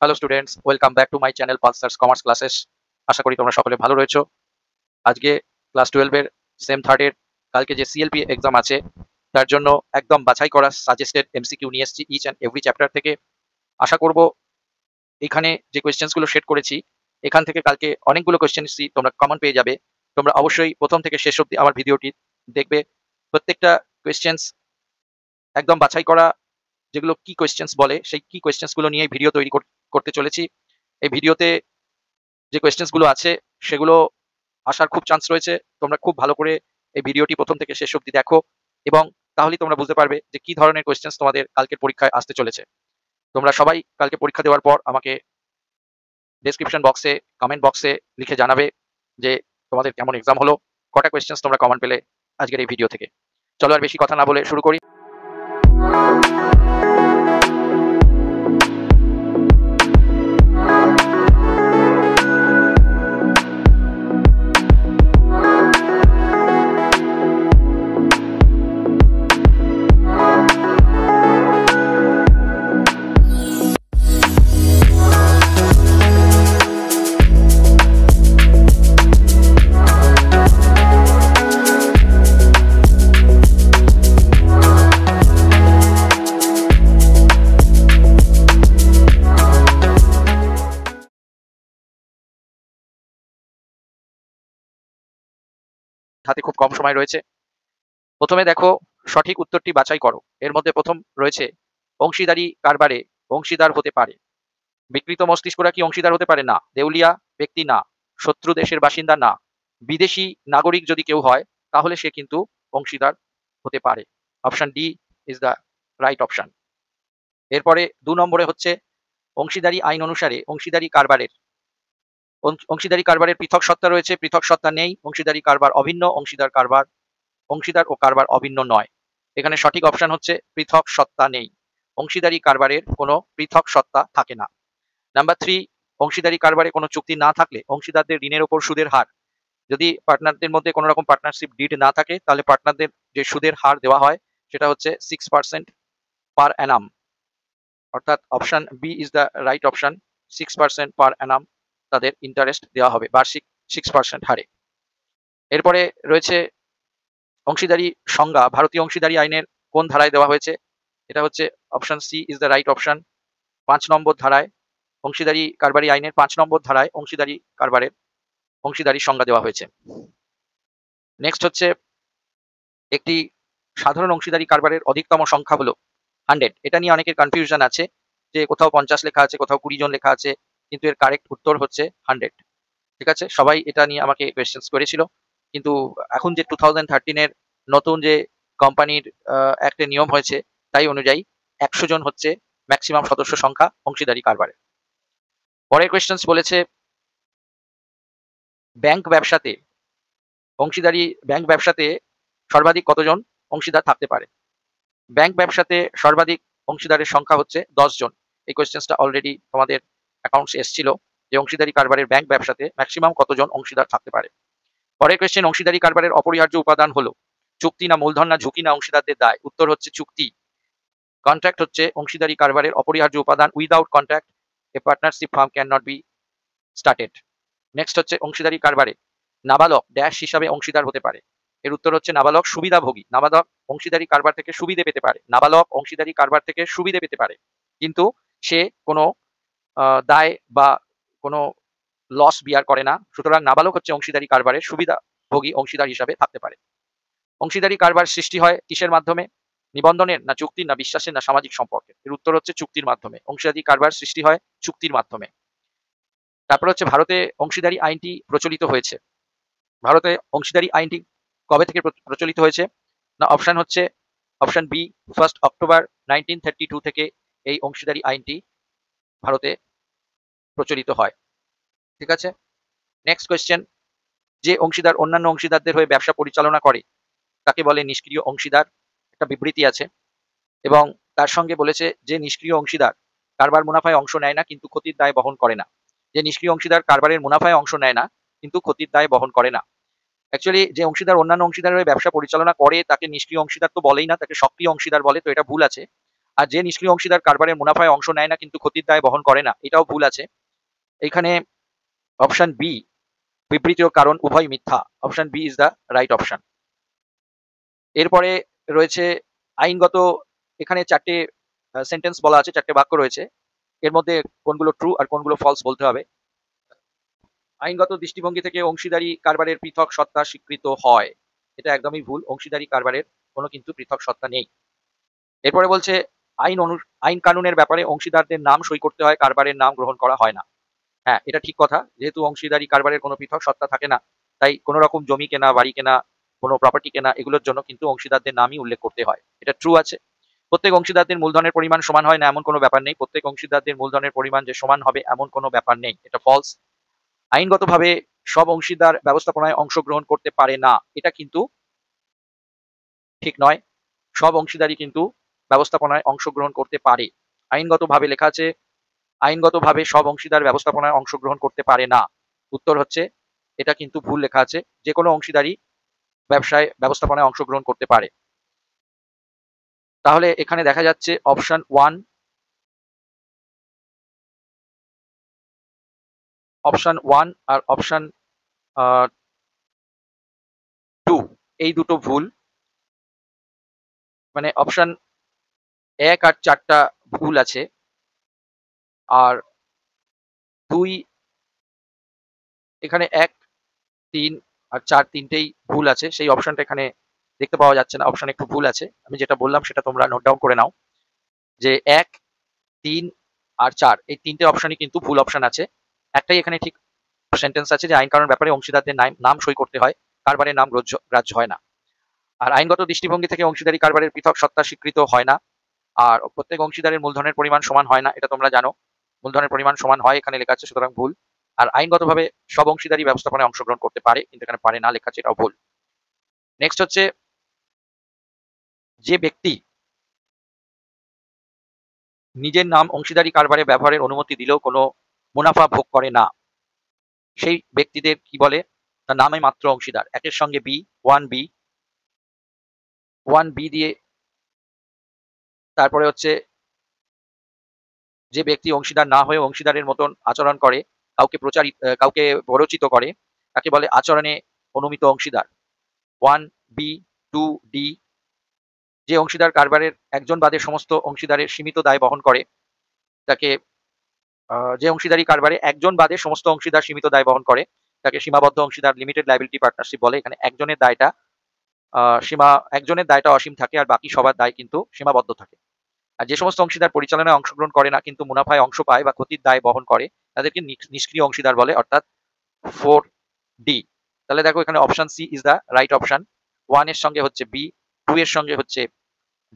Hello students, welcome back to my channel Pulsars commerce classes. আশা করি তোমরা সকলে ভালো রয়েছো। আজকে ক্লাস 12 এর সেম থার্ডের কালকে যে সিএলপি এক্সাম আছে তার জন্য একদম বাছাই করা সাজেস্টেড এমসিকিউ নিয়ে এসেছি ইচ অ্যান্ড এভরি চ্যাপ্টার থেকে। আশা করব এখানে যে কোয়েশ্চেন্সগুলো সেট করেছি এখান থেকে কালকে অনেকগুলো কোয়েশ্চেন্সই তোমরা কমন পেয়ে যাবে। তোমরা অবশ্যই প্রথম থেকে শেষ অবধি আমার ভিডিওটি দেখবে। প্রত্যেকটা কোয়েশ্চেন্স একদম বাছাই করা, যেগুলো কি কোয়েশ্চেন্স বলে সেই কি কোয়েশ্চেন্সগুলো নিয়ে ভিডিও তৈরি করতে চলেছি। এই ভিডিওতে যে কোয়েশ্চেন্স গুলো আছে সেগুলো আসার খুব চান্স রয়েছে। তোমরা খুব ভালো করে এই ভিডিওটি প্রথম থেকে শেষ অবধি দেখো এবং তাহলেই তোমরা বুঝতে পারবে যে কি ধরনের কোয়েশ্চেন্স তোমাদের কালকের পরীক্ষায় আসতে চলেছে। তোমরা সবাই কালকে পরীক্ষা দেওয়ার পর আমাকে ডেসক্রিপশন বক্সে, কমেন্ট বক্সে লিখে জানাবে যে তোমাদের কেমন এক্সাম হলো, কটা কোয়েশ্চেন্স তোমরা কমন পেলে আজকের এই ভিডিও থেকে। চলো আর বেশি কথা না বলে শুরু করি। হাতে খুব কম সময় রয়েছে। প্রথমে দেখো, সঠিক উত্তরটি বাছাই করো। এর মধ্যে প্রথম রয়েছে অংশীদারি কারবারে অংশীদার হতে পারে। বিকৃত মস্তিষ্করা কি অংশীদার হতে পারে? না। দেউলিয়া ব্যক্তি? না। শত্রু দেশের বাসিন্দা? না। বিদেশি নাগরিক যদি কেউ হয় তাহলে সে কিন্তু অংশীদার হতে পারে। Option D is the right option. এরপরে 2 নম্বরে হচ্ছে অংশীদারি আইন অনুসারে অংশীদারি কারবারের পৃথক সত্তা রয়েছে, পৃথক সত্তা নেই। অংশীদারি কারবার অভিন্ন, অংশীদার ও কারবার অভিন্ন নয়। এখানে সঠিক অপশন হচ্ছে পৃথক সত্তা নেই। অংশীদারি কারবারের কোনো পৃথক সত্তা থাকে না। নাম্বার 3, অংশীদারি কারবারে কোনো চুক্তি না থাকলে অংশীদারদের ঋণের ওপর সুদের হার, যদি পার্টনারদের মধ্যে কোনো রকম পার্টনারশিপ ডিড না থাকে তাহলে পার্টনারদের যে সুদের হার দেওয়া হয় সেটা হচ্ছে 6% পার অ্যানাম। অর্থাৎ option B is the right option. 6% per annum তাদের ইন্টারেস্ট দেওয়া হবে বার্ষিক 6% হারে। এরপরে রয়েছে অংশীদারি সংজ্ঞা ভারতীয় অংশীদারি আইনের কোন ধারায় দেওয়া হয়েছে? এটা হচ্ছে option C is the right option. 5 number ধারায়, অংশীদারি কারবারি আইনের 5 নম্বর ধারায় অংশীদারি সংজ্ঞা দেওয়া হয়েছে। নেক্সট হচ্ছে একটি সাধারণ অংশীদারি কারবারের অধিকতম সংখ্যা হলো 100। এটা নিয়ে অনেকের কনফিউশন আছে যে কোথাও 50 লেখা আছে, কোথাও 20 জন লেখা আছে, কিন্তু এর কারেক্ট উত্তর হচ্ছে 100। ঠিক আছে, সবাই এটা নিয়ে আমাকে কোয়েশ্চেন্স করেছিল, কিন্তু এখন যে 2013 এর নতুন যে কোম্পানির অ্যাক্টে নিয়ম হয়েছে তাই অনুযায়ী 100 জন হচ্ছে ম্যাক্সিমাম সদস্য সংখ্যা অংশীদারি কারবারে। পরের কোয়েশ্চেন্স বলেছে ব্যাংক ব্যবসাতে সর্বাধিক কতজন অংশীদার থাকতে পারে? ব্যাংক ব্যবসাতে সর্বাধিক অংশীদারের সংখ্যা হচ্ছে 10 জন। এই কোয়েশ্চেন্সটা অলরেডি তোমাদের অ্যাকাউন্টস এসেছিল যে অংশীদারি কারবারের ব্যাংক ব্যবসাতে ম্যাক্সিমাম কতজন অংশীদার থাকতে পারে। পরের কোয়েশ্চেন, অংশীদারি কারবারের অপরিহার্য উপাদান হলো চুক্তি না মূলধন না ঝুঁকি না অংশীদারদের দায়? উত্তর হচ্ছে চুক্তি। কন্ট্রাক্ট হচ্ছে অংশীদারি কারবারের অপরিহার্য উপাদান। Without contract A partnership firm can not be started. Next হচ্ছে অংশীদারি কারবারে নাবালক ড্যাশ হিসাবে অংশীদার হতে পারে? এর উত্তর হচ্ছে নাবালক সুবিধাভোগী। নাবালক অংশীদারি কারবার থেকে সুবিধে পেতে পারে। নাবালক অংশীদারি কারবার থেকে সুবিধে পেতে পারে, কিন্তু সে কোনো দায় বা কোনো লস বিয়ার করে না। সুতরাং নাবালক হচ্ছে অংশীদারি কারবারের সুবিধাভোগী অংশীদার হিসাবে থাকতে পারে। অংশীদারি কারবার সৃষ্টি হয় কিসের মাধ্যমে? নিবন্ধনের না চুক্তির না বিশ্বাসের না সামাজিক সম্পর্কের? এর উত্তর হচ্ছে চুক্তির মাধ্যমে। অংশীদারি কারবার সৃষ্টি হয় চুক্তির মাধ্যমে। তারপর হচ্ছে ভারতে অংশীদারি আইনটি প্রচলিত হয়েছে। ভারতে অংশীদারি আইনটি কবে থেকে প্রচলিত হয়েছে? না, অপশন হচ্ছে অপশন বি, 1 অক্টোবর 1932 থেকে এই অংশীদারি আইনটি ভারতে প্রচলিত হয়। ঠিক আছে, নেক্সট কোয়েশ্চেন, যে অংশীদার অন্যান্য অংশীদারদের হয়ে ব্যবসা পরিচালনা করে তাকে বলে নিষ্ক্রিয় অংশীদার। একটা বিবৃতি আছে এবং তার সঙ্গে বলেছে যে নিষ্ক্রিয় অংশীদার কারবার মুনাফায় অংশ নেয় না কিন্তু ক্ষতির দায় বহন করে না। যে নিষ্ক্রিয় অংশীদার কারবারের মুনাফায় অংশ নেয় না কিন্তু ক্ষতির দায় বহন করে না। অ্যাকচুয়ালি যে অংশীদার অন্যান্য অংশীদারের হয়ে ব্যবসা পরিচালনা করে তাকে নিষ্ক্রিয় অংশীদার তো বলেই না, তাকে সক্রিয় অংশীদার বলে, তো এটা ভুল আছে। আর যে নিষ্ক্রিয় অংশীদার কারবারের মুনাফায় অংশ নেয় না কিন্তু ক্ষতির দায় বহন করে না, এটাও ভুল আছে। এখানে অপশন বি বিবৃতি ও কারণ উভয় মিথ্যা। Option B is the right option. এরপরে রয়েছে আইনগত, এখানে 4টে সেন্টেন্স বলা আছে, 4টে বাক্য রয়েছে, এর মধ্যে কোনগুলো ট্রু আর কোনগুলো ফলস বলতে হবে। আইনগত দৃষ্টিভঙ্গি থেকে অংশীদারি কারবারের পৃথক সত্তা স্বীকৃত হয়, এটা একদমই ভুল। অংশীদারি কারবারের কোনো কিন্তু পৃথক সত্তা নেই। এরপরে বলছে আইন কানুনের ব্যাপারে অংশীদারদের নাম সই করতে হয়, কারবারের নাম গ্রহণ করা হয় না। হ্যাঁ, এটা ঠিক কথা। যেহেতু অংশীদারি কারবারের কোনো পৃথক সত্তা থাকে না, তাই কোনো রকম জমি কেনা, বাড়ি কেনা, কোনো প্রপার্টি কেনা, এগুলোর জন্য কিন্তু অংশীদারদের নামই উল্লেখ করতে হয়, এটা ট্রু আছে। প্রত্যেক অংশীদারদের মূলধনের পরিমাণ সমান হয় না এমন কোনো ব্যাপার নেই। প্রত্যেক অংশীদারদের মূলধনের পরিমাণ যে সমান হবে এমন কোনো ব্যাপার নেই, এটা ফলস। আইনগতভাবে সব অংশীদার ব্যবস্থাপনায় অংশগ্রহণ করতে পারে না, এটা কিন্তু ঠিক নয়। সব অংশীদারই কিন্তু ব্যবস্থাপনায় অংশগ্রহণ করতে পারে। আইনগতভাবে লেখা আছে আইনগতভাবে সব অংশীদার ব্যবস্থাপনায় অংশগ্রহণ করতে পারে না। উত্তর হচ্ছে এটা কিন্তু ভুল লেখা আছে, যে কোনো অংশীদারই ব্যবস্থাপনায় অংশগ্রহণ করতে পারে। তাহলে এখানে দেখা যাচ্ছে অপশন 1, আর অপশন 2 এই দুটো ভুল। মানে অপশন 1 আর 4টা ভুল আছে, আর 2, এখানে 1, 3 আর 4 তিনটেই ভুল আছে। সেই অপশনটা এখানে দেখতে পাওয়া যাচ্ছে না, অপশন একটু ভুল আছে। আমি যেটা বললাম সেটা তোমরা নোট ডাউন করে নাও, যে 1, 3 আর 4 এই তিনটে অপশনই কিন্তু ভুল অপশন আছে। একটাই এখানে ঠিক সেন্টেন্স আছে যে আইন কানুন ব্যাপারে অংশীদারদের নাম সই করতে হয়, কারবারের নাম গ্রাহ্য হয় না। আর আইনগত দৃষ্টিভঙ্গি থেকে অংশীদারি কারবারের পৃথক সত্তা স্বীকৃত হয় না। আর প্রত্যেক অংশীদারের মূলধনের পরিমাণ সমান হয় না, এটা তোমরা জানো। মূলধনের পরিমাণ সমান হয় এখানে লেখা আছে, সুতরাং ভুল। আর আইনগতভাবে সব অংশীদারি ব্যবস্থাপনায় অংশগ্রহণ করতে পারে, কিন্তু এখানে পারে না লেখা আছে, এটাও ভুল। নেক্সট হচ্ছে, যে ব্যক্তি নিজের নাম অংশীদারি কারবারে ব্যবহারের অনুমতি দিলেও কোনো মুনাফা ভোগ করে না, সেই ব্যক্তিদের কি বলে? তার নামে মাত্র অংশীদার। একের সঙ্গে বি, 1B দিয়ে, তারপরে হচ্ছে যে ব্যক্তি অংশীদার না হয়ে অংশীদারের মতন আচরণ করে, কাউকে প্ররোচিত করে, তাকে বলে আচরণে অনুমিত অংশীদার। 1B, 2D। যে অংশীদার কারবারের একজন বাদে সমস্ত অংশীদারের সীমিত দায় বহন করে, তাকে যে অংশীদারি কারবারে একজন বাদে সমস্ত অংশীদার সীমিত দায় বহন করে, তাকে সীমাবদ্ধ অংশীদার লিমিটেড লায়াবিলিটি পার্টনারশিপ বলে। এখানে একজনের দায়টা অসীম থাকে, আর বাকি সবার দায় কিন্তু সীমাবদ্ধ থাকে। আর যে সমস্ত অংশীদার পরিচালনায় অংশগ্রহণ করে না কিন্তু মুনাফায় অংশ পায় বা ক্ষতির দায় বহন করে, তাদেরকে নিষ্ক্রিয় অংশীদার বলে, অর্থাৎ 4D। তাহলে দেখো এখানে option C is the right option. 1 এর সঙ্গে হচ্ছে বি, 2 এর সঙ্গে হচ্ছে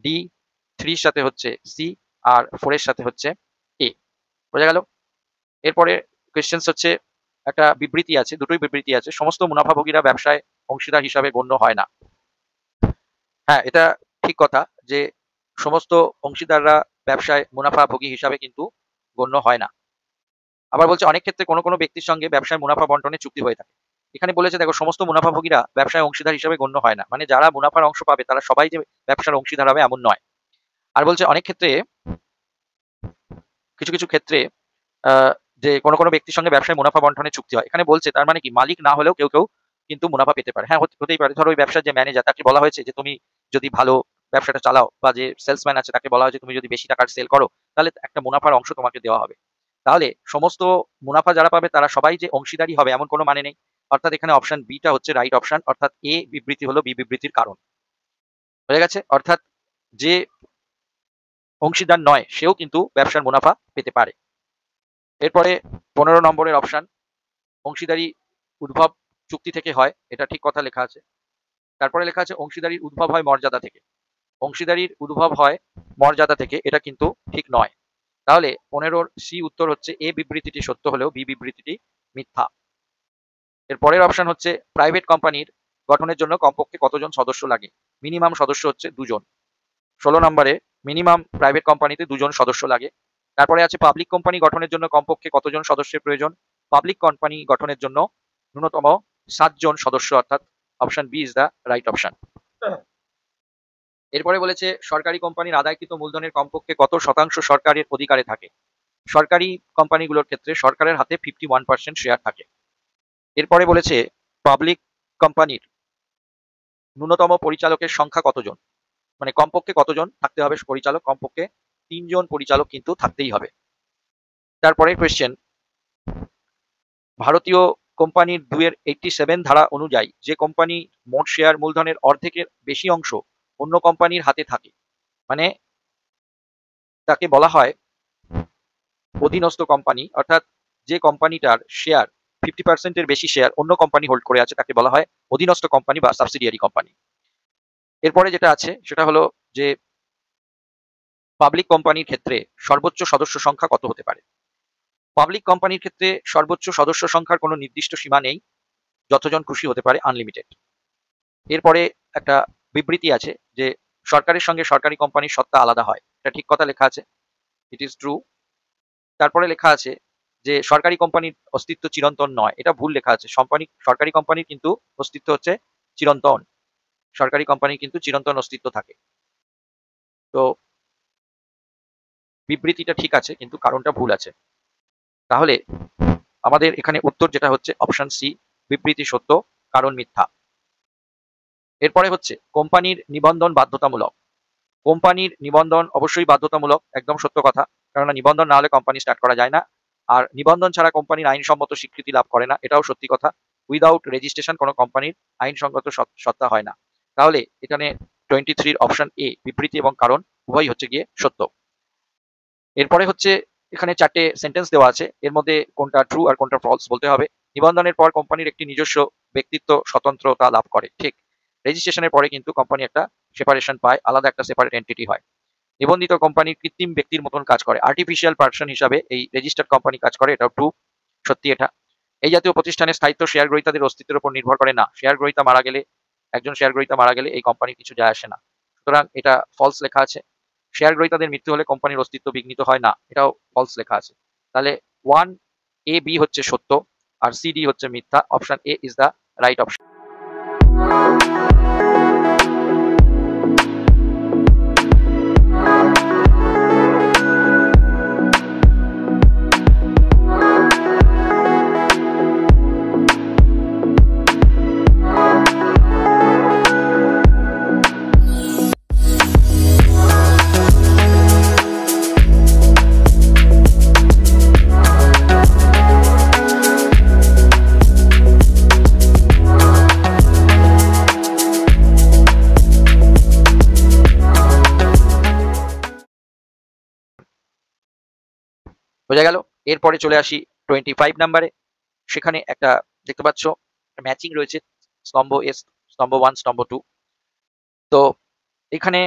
ডি, 3 এর সাথে হচ্ছে সি, আর 4 এর সাথে হচ্ছে এ। বোঝা গেল? এরপরে কোয়েশ্চেন্স হচ্ছে, একটা বিবৃতি আছে, দুটোই বিবৃতি আছে। সমস্ত মুনাফাভোগীরা ব্যবসায় অংশীদার হিসাবে গণ্য হয় না। হ্যাঁ, এটা ঠিক কথা যে সমস্ত অংশীদাররা ব্যবসায় মুনাফাভোগী হিসাবে কিন্তু গণ্য হয় না। আবার বলছে অনেক ক্ষেত্রে কোনো কোনো ব্যক্তির সঙ্গে ব্যবসায় মুনাফা বন্টনের চুক্তি হয়ে থাকে। এখানে বলেছে দেখো, সমস্ত মুনাফাভোগীরা ব্যবসায় অংশীদার হিসাবে গণ্য হয় না, মানে যারা মুনাফার অংশ পাবে তারা সবাই যে ব্যবসার অংশীদার হবে এমন নয়। আর বলছে অনেক ক্ষেত্রে, কিছু কিছু ক্ষেত্রে আহ, যে কোনো কোনো ব্যক্তির সঙ্গে ব্যবসায় মুনাফা বন্টনের চুক্তি হয়। এখানে বলছে তার মানে কি, মালিক না হলেও কেউ কেউ কিন্তু মুনাফা পেতে পারে। হ্যাঁ, হতেই পারে। ধরো ওই ব্যবসার যে ম্যানেজার, তাকে বলা হয়েছে যে তুমি যদি ভালো ব্যবসাটা চালাও, বা যে সেলসম্যান আছে তাকে বলা হয়েছে তুমি যদি বেশি টাকার সেল করো, তাহলে একটা মুনাফার অংশ তোমাকে দেওয়া হবে। তাহলে সমস্ত মুনাফা যারা পাবে তারা সবাই যে অংশীদারি হবে এমন কোনো মানে নেই। অর্থাৎ এখানে অপশন বিটা হচ্ছে রাইট অপশন, অর্থাৎ এ বিবৃতি হলো বি বিবৃতির কারণ। হয়ে গেছে? অর্থাৎ যে অংশীদার নয় সেও কিন্তু ব্যবসার মুনাফা পেতে পারে। এরপরে 15 নম্বরের অপশন, অংশীদারি উদ্ভব চুক্তি থেকে হয়, এটা ঠিক কথা লেখা আছে। তারপরে লেখা আছে অংশীদারির উদ্ভব হয় মর্যাদা থেকে। অংশীদারির উদ্ভব হয় মর্যাদা থেকে, এটা কিন্তু ঠিক নয়। তাহলে 15 সি উত্তর হচ্ছে, এ বিবৃতিটি সত্য হলেও বি বিবৃতিটি মিথ্যা। এর পরের অপশন হচ্ছে, প্রাইভেট কোম্পানির গঠনের জন্য কমপক্ষে কতজন সদস্য লাগে? মিনিমাম সদস্য হচ্ছে 2 জন। 16 নম্বরে মিনিমাম প্রাইভেট কোম্পানিতে 2 জন সদস্য লাগে। তারপরে আছে পাবলিক কোম্পানি গঠনের জন্য কমপক্ষে কতজন সদস্যের প্রয়োজন? পাবলিক কোম্পানি গঠনের জন্য ন্যূনতম 7 জন সদস্য, অর্থাৎ option B is the right option. এরপরে বলেছে সরকারি কোম্পানির আদায়কৃত মূলধনের কমপক্ষে কত শতাংশ সরকারের অধিকারে থাকে। সরকারি কোম্পানিগুলোর ক্ষেত্রে সরকারের হাতে 51% শেয়ার থাকে। এরপরে বলেছে পাবলিক কোম্পানির ন্যূনতম পরিচালকের সংখ্যা কতজন, মানে কমপক্ষে কতজন থাকতে হবে পরিচালক, কমপক্ষে 3 জন পরিচালক কিন্তু থাকতেই হবে। তারপরে কোয়েশ্চেন, ভারতীয় কোম্পানির 2-87 ধারা অনুযায়ী যে কোম্পানি মোট শেয়ার মূলধনের অর্ধেকের বেশি অংশ অন্য কোম্পানির হাতে থাকে, মানে তাকে বলা হয় অধীনস্থ কোম্পানি, অর্থাৎ যে কোম্পানিটার শেয়ার 50% বেশি শেয়ার অন্য কোম্পানি হোল্ড করে আছে তাকে বলা হয় অধীনস্থ কোম্পানি বা সাবসিডিয়ারি কোম্পানি। এরপরে যেটা আছে সেটা হলো যে পাবলিক কোম্পানির ক্ষেত্রে সর্বোচ্চ সদস্য সংখ্যা কত হতে পারে। পাবলিক কোম্পানির ক্ষেত্রে সর্বোচ্চ সদস্য সংখ্যার কোনো নির্দিষ্ট সীমা নেই, যতজন খুশি হতে পারে, আনলিমিটেড। এরপরে একটা বিবৃতি আছে যে সরকারের সঙ্গে সরকারি কোম্পানির সত্তা আলাদা হয়, এটা ঠিক কথা লেখা আছে, ইট ইজ ট্রু। তারপরে লেখা আছে যে সরকারি কোম্পানির অস্তিত্ব চিরন্তন নয়, এটা ভুল লেখা আছে। সরকারি কোম্পানির কিন্তু অস্তিত্ব হচ্ছে চিরন্তন, সরকারি কোম্পানির কিন্তু চিরন্তন অস্তিত্ব থাকে। তো বিবৃতিটা ঠিক আছে কিন্তু কারণটা ভুল আছে। তাহলে আমাদের এখানে উত্তর যেটা হচ্ছে অপশন সি, বিবৃতি সত্য কারণ মিথ্যা। এরপরে হচ্ছে কোম্পানির নিবন্ধন বাধ্যতামূলক। কোম্পানির নিবন্ধন অবশ্যই বাধ্যতামূলক, একদম সত্য কথা, কেননা নিবন্ধন না হলে কোম্পানি স্টার্ট করা যায় না। আর নিবন্ধন ছাড়া কোম্পানির আইনসম্মত স্বীকৃতি লাভ করে না, এটাও সত্যি কথা। উইদাউট রেজিস্ট্রেশন কোনো কোম্পানির আইনসঙ্গত সত্তা হয় না। তাহলে এখানে 23 অপশন এ বিবৃতি এবং কারণ উভয়ই হচ্ছে গিয়ে সত্য। এরপরে হচ্ছে এখানে 4টে সেন্টেন্স দেওয়া আছে, এর মধ্যে কোনটা ট্রু আর কোনটা ফলস বলতে হবে। নিবন্ধনের পর কোম্পানির একটি নিজস্ব ব্যক্তিত্ব স্বতন্ত্রতা লাভ করে, ঠিক। রেজিস্ট্রেশনের পরে কিন্তু কোম্পানি একটা সেপারেশন পায়, আলাদা একটা সেপারেট এন্টিটি হয়। নিবন্ধিত কোম্পানির কৃত্রিম ব্যক্তির মতন কাজ করে, আর্টিফিশিয়াল পার্সন হিসাবে এই রেজিস্টার্ড কোম্পানি কাজ করে, এটাও ট্রু, সত্যি এটা। এই জাতীয় প্রতিষ্ঠানের স্থায়িত্ব শেয়ার গ্রহীতাদের অস্তিত্বের উপর নির্ভর করে না, শেয়ার গ্রহীতা মারা গেলে, একজন শেয়ার গ্রহীতা মারা গেলে এই কোম্পানির কিছু যায় আসে না, সুতরাং এটা ফলস লেখা আছে। শেয়ার গ্রহীতাদের মৃত্যু হলে কোম্পানির অস্তিত্ব বিঘ্নিত হয় না, এটাও ফলস লেখা আছে। তাহলে 1A B হচ্ছে সত্য আর CD হচ্ছে মিথ্যা। Option A is the right option. বোঝা গেল। এরপরে চলে আসি 25 নাম্বারে। সেখানে একটা দেখতে পাচ্ছ ম্যাচিং রয়েছে, স্তম্ভ এস, স্তম্ভ 1, স্তম্ভ 2। তো এখানে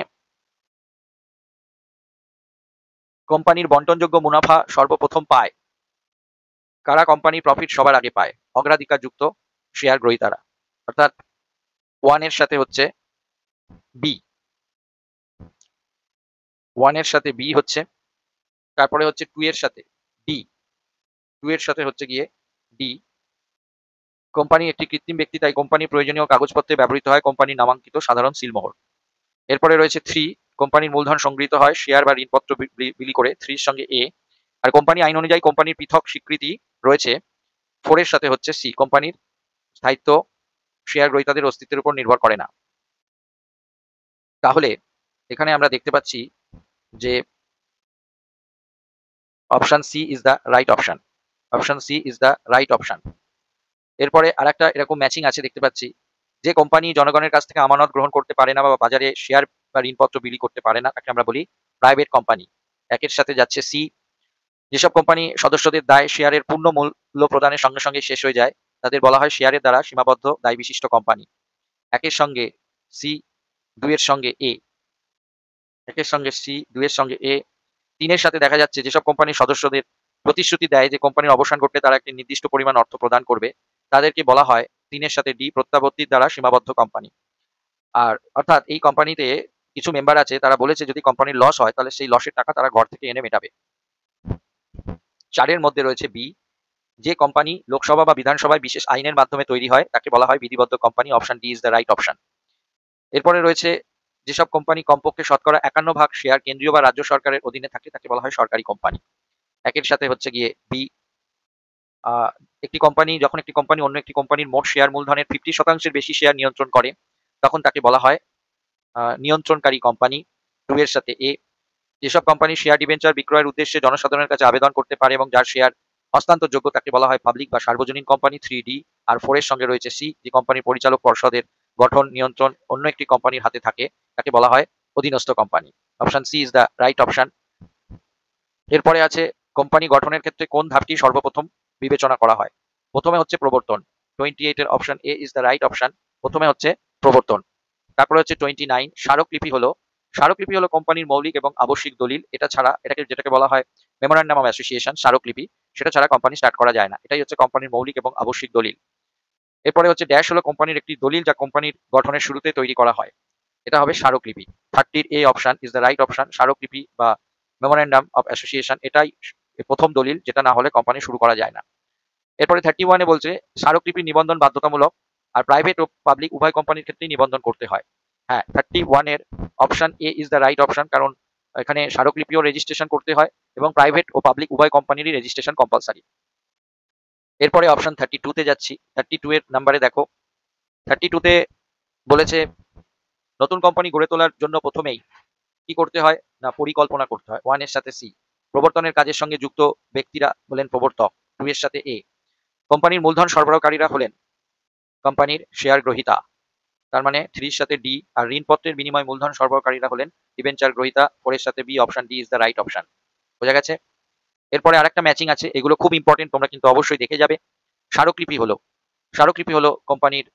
কোম্পানির বন্টনযোগ্য মুনাফা সর্বপ্রথম পায় কারা? কোম্পানির প্রফিট সবার আগে পায় অগ্রাধিকার যুক্ত শেয়ার গ্রহীতারা, অর্থাৎ 1 এর সাথে হচ্ছে বি, 1 এর সাথে বি হচ্ছে, তারপরে হচ্ছে 2 এর সাথে ডি, 2 এর সাথে হচ্ছে গিয়ে ডি। কোম্পানি একটি কৃত্রিম ব্যক্তি, তাই কোম্পানির প্রয়োজনীয় কাগজপত্রে ব্যবহৃত হয় কোম্পানির নামাঙ্কিত সাধারণ সিলমোহর। এরপরে রয়েছে 3, কোম্পানির মূলধন সংগৃহীত হয় শেয়ার বা ঋণপত্র বিলি করে, 3 এর সঙ্গে এ। আর কোম্পানি আইন অনুযায়ী কোম্পানির পৃথক স্বীকৃতি রয়েছে, 4 এর সাথে হচ্ছে সি, কোম্পানির স্থায়িত্ব শেয়ার গ্রহীতাদের অস্তিত্বের উপর নির্ভর করে না। তাহলে এখানে আমরা দেখতে পাচ্ছি যে option C is the right option, option C is the right option. এরপরে আরেকটা এরকম ম্যাচিং আছে দেখতে পাচ্ছি, যে কোম্পানি জনগণের কাছ থেকে আমানত গ্রহণ করতে পারে না বা বাজারে শেয়ার বা ঋণপত্র বিলি করতে পারে না তাকে আমরা বলি প্রাইভেট কোম্পানি, 1 এর সাথে যাচ্ছে সি। যেসব কোম্পানি সদস্যদের দায় শেয়ারের পূর্ণ মূল্য প্রদানের সঙ্গে সঙ্গে শেষ হয়ে যায় তাদের বলা হয় শেয়ারের দ্বারা সীমাবদ্ধ দায় বিশিষ্ট কোম্পানি, 1 এর সঙ্গে সি, 2 এর সঙ্গে এ, 1 এর সঙ্গে সি, 2 এর সঙ্গে এ। 3 এর সাথে দেখা যাচ্ছে যেসব কোম্পানি সদস্যদের প্রতিশ্রুতি দেয় যে কোম্পানির অবসান ঘটলে তারা একটি নির্দিষ্ট পরিমাণ অর্থ প্রদান করবে তাদেরকে বলা হয় 3 এর সাথে ডি, প্রত্যাবর্তির দ্বারা সীমাবদ্ধ কোম্পানি। আর অর্থাৎ এই কোম্পানিতে কিছু মেম্বার আছে তারা বলেছে যদি কোম্পানির লস হয় তাহলে সেই লসের টাকা তারা ঘর থেকে এনে মেটাবে। 4 এর মধ্যে রয়েছে বি, যে কোম্পানি লোকসভা বা বিধানসভায় বিশেষ আইনের মাধ্যমে তৈরি হয় তাকে বলা হয় বিধিবদ্ধ company, option D is the right option. এরপরে রয়েছে যেসব কোম্পানি কমপক্ষে শতকরা 51% শেয়ার কেন্দ্রীয় বা রাজ্য সরকারের অধীনে থাকে তাকে বলা হয় সরকারি কোম্পানি। একের সাথে হচ্ছে গিয়ে বি, একটি কোম্পানি অন্য একটি কোম্পানির মোট শেয়ার মূলধনের 50% বেশি শেয়ার নিয়ন্ত্রণ করে, তখন তাকে বলা হয় নিয়ন্ত্রণকারী কোম্পানি। 2 এর সাথে এ, যেসব কোম্পানি শেয়ার ডিবেঞ্চার বিক্রয়ের উদ্দেশ্যে জনসাধারণের কাছে আবেদন করতে পারে এবং যার শেয়ার হস্তান্তরযোগ্য তাকে বলা হয় পাবলিক বা সার্বজনীন কোম্পানি। 3D। আর 4 এর সঙ্গে রয়েছে সি, যে কোম্পানির পরিচালক পর্ষদের গঠন নিয়ন্ত্রণ অন্য একটি কোম্পানির হাতে থাকে তাকে বলা হয় অধীনস্থ company. Option C is the right option. এরপরে আছে কোম্পানি গঠনের ক্ষেত্রে কোন ধাপটি সর্বপ্রথম বিবেচনা করা হয়? প্রথমে হচ্ছে প্রবর্তন। 28 এর option A is the right option. প্রথমে হচ্ছে প্রবর্তন। তারপরে হচ্ছে 29 স্মারকলিপি হলো কোম্পানির মৌলিক এবং আবশ্যিক দলিল। যেটাকে বলা হয় মেমোরান্ডাম অফ অ্যাসোসিয়েশন, স্মারকলিপি। সেটা ছাড়া কোম্পানি স্টার্ট করা যায় না। এটাই হচ্ছে কোম্পানির মৌলিক এবং আবশ্যিক দলিল। এরপরে হচ্ছে ড্যাশ হলো কোম্পানির একটি দলিল যা কোম্পানির গঠনের শুরুতে তৈরি করা হয়। এটা হবে স্মারকলিপি। 30 A option is the right option. স্মারকলিপি বা মেমোরান্ডাম অফ অ্যাসোসিয়েশন এটাই প্রথম দলিল, যেটা না হলে কোম্পানি শুরু করা যায় না। এরপরে 31 এ বলছে স্মারকলিপি নিবন্ধন বাধ্যতামূলক, আর প্রাইভেট ও পাবলিক উভয় কোম্পানির ক্ষেত্রেই নিবন্ধন করতে হয়। হ্যাঁ, 31 এর option A is the right option, কারণ এখানে স্মারকলিপিও রেজিস্ট্রেশন করতে হয় এবং প্রাইভেট ও পাবলিক উভয় কোম্পানিরই রেজিস্ট্রেশন কম্পালসারি। এরপরে অপশন 32 তে যাচ্ছি। 32 এর নাম্বারে দেখো, 32 তে বলেছে নতুন কোম্পানি গড়ে তোলার জন্য প্রথমেই কি করতে হয় না পরিকল্পনা করতে হয়। 1 এর সাথে সি, প্রবর্তনের কাজের সঙ্গে যুক্ত ব্যক্তিরা হলেন প্রবর্তক। 2 এর সাথে এ, কোম্পানির মূলধন সরবরাহকারীরা হলেন কোম্পানির শেয়ার গ্রহীতা। তার মানে 3 এর সাথে ডি, আর ঋণপত্রের বিনিময়ে মূলধন সরবরাহকারীরা হলেন ডিবেঞ্চার গ্রহীতা। 4 এর সাথে B, option D is the right option. বোঝা গেছে? এরপরে আরেকটা ম্যাচিং আছে, এগুলো খুব ইম্পর্টেন্ট, তোমরা কিন্তু অবশ্যই দেখে যাবে। স্মারকলিপি হলো কোম্পানির